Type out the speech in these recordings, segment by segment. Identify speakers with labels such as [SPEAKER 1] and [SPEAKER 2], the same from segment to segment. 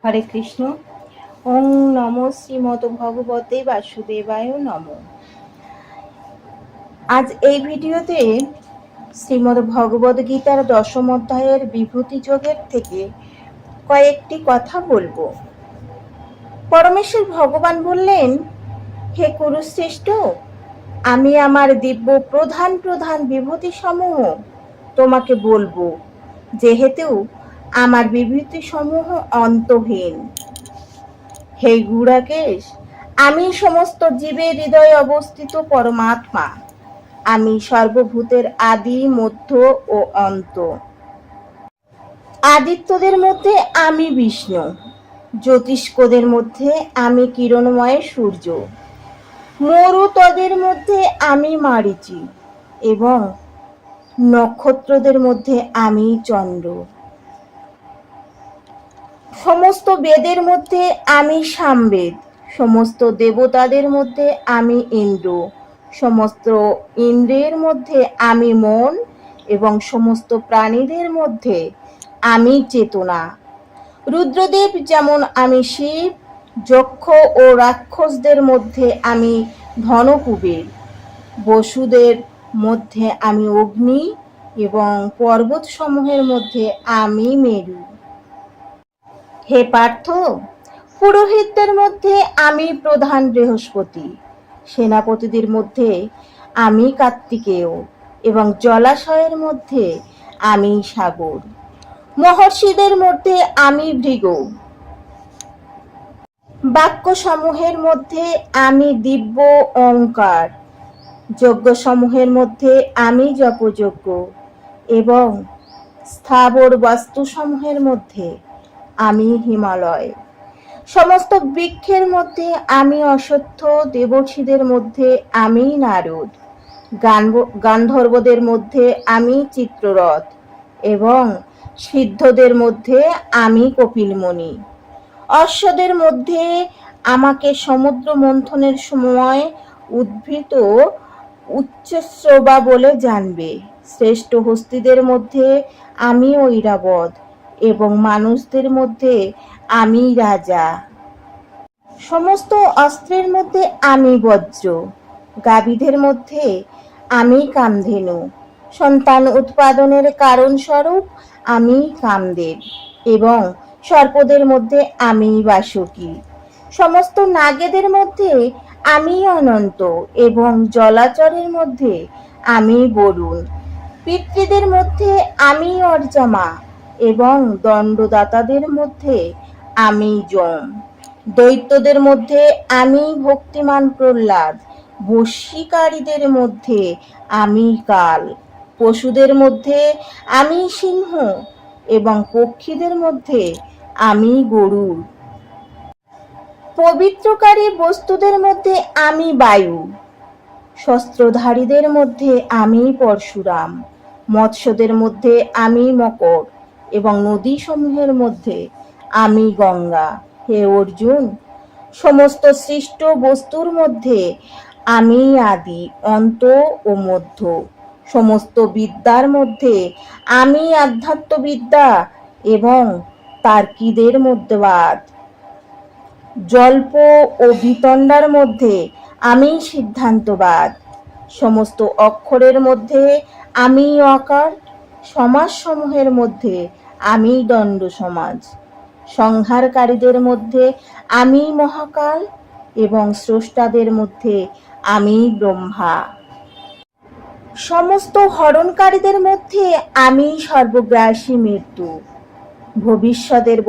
[SPEAKER 1] হরে কৃষ্ণ। ওং নমো শ্রীমদ ভগবতে বাসুদেবায় নমো। আজ এই ভিডিওতে শ্রীমদ ভগবদ গীতার 10ম অধ্যায়ের বিভূতি যোগের থেকে কয়েকটি কথা বলবো। পরমেশ্বর ভগবান বললেন, হে কুরুশ্রেষ্ঠ, আমি আমার দিব্য প্রধান প্রধান বিভূতি সমূহ তোমাকে বলবো, যেহেতু আমার বিভূতি সমূহ অন্তহীন। হে গুড়াকেশ, আমি সমস্ত জীবের হৃদয়ে অবস্থিত পরমাত্মা। আমি সর্বভূতের আদি, মধ্য ও অন্ত। আদিত্যদের মধ্যে আমি বিষ্ণু, জ্যোতিষ্কদের মধ্যে আমি কিরণময় সূর্য, মরুতদের মধ্যে আমি মারীচি এবং নক্ষত্রদের মধ্যে আমি চন্দ্র। সমস্ত বেদের মধ্যে আমি সামবেদ, সমস্ত দেবতাদের মধ্যে আমি ইন্দ্র, সমস্ত ইন্দ্রের মধ্যে আমি মন এবং সমস্ত প্রাণীদের মধ্যে আমি চেতনা। রুদ্রদেব যেমন আমি শিব, যক্ষ ও রাক্ষসদের মধ্যে আমি ধনকুবের, বসুদের মধ্যে আমি অগ্নি এবং পর্বতসমূহের মধ্যে আমি মেরু। হে পার্থ, পুরোহিতদের মধ্যে আমি প্রধান বৃহস্পতি, সেনাপতিদের মধ্যে আমি কার্তিকেয় এবং জলাশয়ের মধ্যে আমি সাগর, মহর্ষিদের মধ্যে আমি ভৃগ, বাক্যসমূহের মধ্যে আমি দিব্য ওঙ্কার, যজ্ঞসমূহের মধ্যে আমি জপযজ্ঞ এবং স্থাবর বস্তুসমূহের মধ্যে আমি হিমালয়, সমস্ত বৃক্ষের মধ্যে আমি অশ্বত্থ, দেবর্ষিদের মধ্যে আমি নারদ, গান্ধর্বদের মধ্যে আমি চিত্ররথ এবং সিদ্ধদের মধ্যে আমি কপিলমুনি। অশ্বদের মধ্যে আমাকে সমুদ্র মন্থনের সময় উদ্ভূত উচ্চশ্রবা বলে জানবে। শ্রেষ্ঠ হস্তিদের মধ্যে আমি ঐরাবত এবং মানুষদের মধ্যে আমি রাজা। সমস্ত অস্ত্রের মধ্যে আমি বজ্র, গাভীদের মধ্যে আমি কামধেনু, সন্তান উৎপাদনের কারণ স্বরূপ আমি কামদেব এবং সর্পদের মধ্যে আমি বাসুকী। সমস্ত নাগেদের মধ্যে আমি অনন্ত এবং জলাচরের মধ্যে আমি বরুণ। পিতৃদের মধ্যে আমি অর্জামা এবং দণ্ডদাতাদের মধ্যে আমি যম। দৈত্যদের মধ্যে আমি ভক্তিমান প্রহ্লাদ, বশীকারীদের মধ্যে আমি কাল, পশুদের মধ্যে আমি সিংহ এবং পক্ষীদের মধ্যে আমি গরুড়। পবিত্রকারী বস্তুদের মধ্যে আমি বায়ু, শস্ত্রধারীদের মধ্যে আমি পরশুরাম, মৎস্যদের মধ্যে আমি মকর এবং নদীসমূহের মধ্যে আমি গঙ্গা। হে অর্জুন, সমস্ত সৃষ্ট বস্তুর মধ্যে আমি আদি, অন্ত ও মধ্য। সমস্ত বিদ্যার মধ্যে আমি আধ্যাত্মবিদ্যা এবং তার্কিদের মধ্যবাদ। জল্প ও বিতণ্ডার মধ্যে আমি সিদ্ধান্তবাদ। সমস্ত অক্ষরের মধ্যে আমি অকার, সমাজসমূহের মধ্যে আমি দণ্ড সমাজ, সংহারকারীদের মধ্যে আমি মহাকাল এবং স্রষ্টাদের মধ্যে আমি ব্রহ্মা। সমস্ত হরণকারীদের মধ্যে আমি সর্বগ্রাসী মৃত্যু, ভবিষ্যতের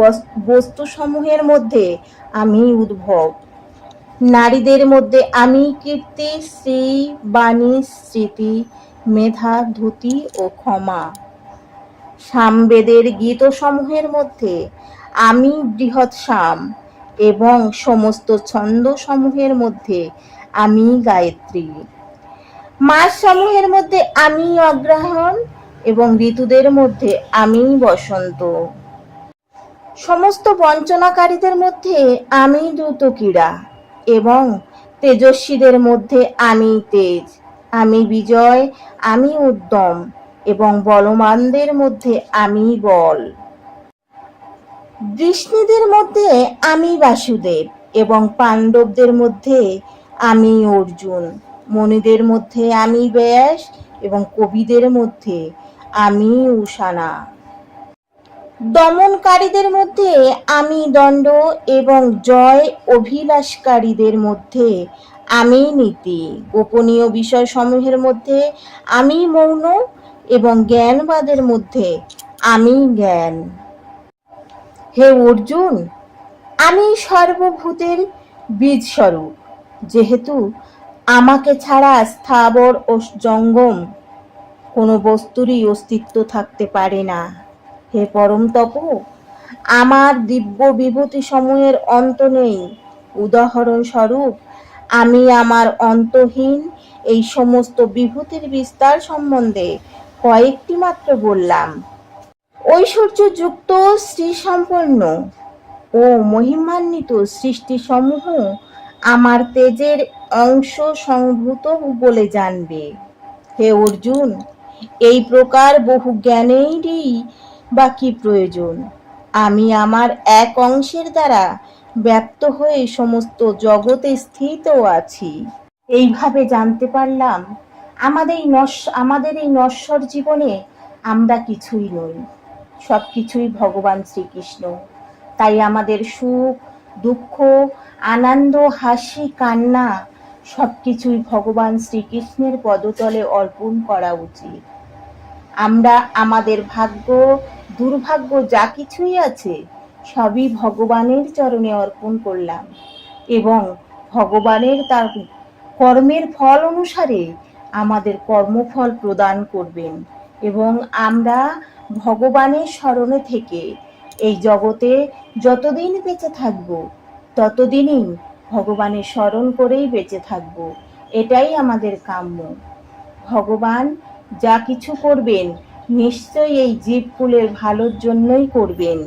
[SPEAKER 1] বস্তুসমূহের মধ্যে আমি উদ্ভব, নারীদের মধ্যে আমি কীর্তি, শ্রী, বাণী, স্মৃতি, মেধা, ধুতি ও ক্ষমা। সামবেদের গীতসমূহের মধ্যে আমি বৃহৎ সাম এবং সমস্ত ছন্দসমূহের মধ্যে আমি গায়ত্রী। মাসসমূহের মধ্যে আমি অগ্রহায়ণ এবং ঋতুদের মধ্যে আমি বসন্ত। সমস্ত বঞ্চনাকারীদের মধ্যে আমি দ্রুতক্রীড়া এবং তেজস্বীদের মধ্যে আমি তেজ। আমি বিজয়, আমি উদ্যম এবং বলবানদের মধ্যে আমি বল। বৃষ্ণিদের মধ্যে আমি বাসুদেব এবং পাণ্ডবদের মধ্যে আমি অর্জুন, মণিদের মধ্যে আমি ব্যাস এবং কবিদের মধ্যে আমি উষানা, দমনকারীদের মধ্যে আমি দণ্ড এবং জয় অভিলাষকারীদের মধ্যে আমি নীতি, গোপনীয় বিষয়সমূহের মধ্যে আমি মৌন এবং জ্ঞানবাদের মধ্যে আমি জ্ঞান। হে অর্জুন, আমি সর্বভূতের বীজস্বরূপ, যেহেতু আমাকে ছাড়া স্থাবর ও জঙ্গম কোনো বস্তুরই অস্তিত্ব থাকতে পারে না। হে পরম তপ, আমার দিব্য বিভূতি সমূহের অন্ত নেই। উদাহরণস্বরূপ আমি আমার অন্তহীন এই সমস্ত বিভূতির বিস্তার সম্বন্ধে কয়েকটি মাত্র বললাম। ঐশ্বর্যযুক্ত শ্রীসম্পন্ন ও মহিমান্বিত সৃষ্টিসমূহ আমার তেজের অংশ সংভূত বলে জানবে। হে অর্জুন, এই প্রকার বহু জ্ঞানেরই বা কি প্রয়োজন? আমি আমার এক অংশের দ্বারা ব্যপ্ত হয়ে সমস্ত জগতে স্থিত আছি। এইভাবে জানতে পারলাম আমাদের এই নশ্বর জীবনে আমরা কিছুই নই, সব কিছুই ভগবান শ্রীকৃষ্ণ। তাই আমাদের সুখ, দুঃখ, আনন্দ, হাসি, কান্না সব কিছুই ভগবান শ্রীকৃষ্ণের পদতলে অর্পণ করা উচিত। আমরা আমাদের ভাগ্য, দুর্ভাগ্য যা কিছুই আছে সবই ভগবানের চরণে অর্পণ করলাম এবং ভগবানের তার কর্মের ফল অনুসারে আমাদের কর্মফল প্রদান করবেন এবং আমরা ভগবানের স্মরণে থেকে এই জগতে যতদিন বেঁচে থাকব ততদিনই ভগবানের স্মরণ করেই বেঁচে থাকব। এটাই আমাদের কাম্য। ভগবান যা কিছু করবেন নিশ্চয়ই এই জীবকুলের ভালোর জন্যই করবেন।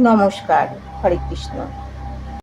[SPEAKER 1] নমস্কার। হরে কৃষ্ণ।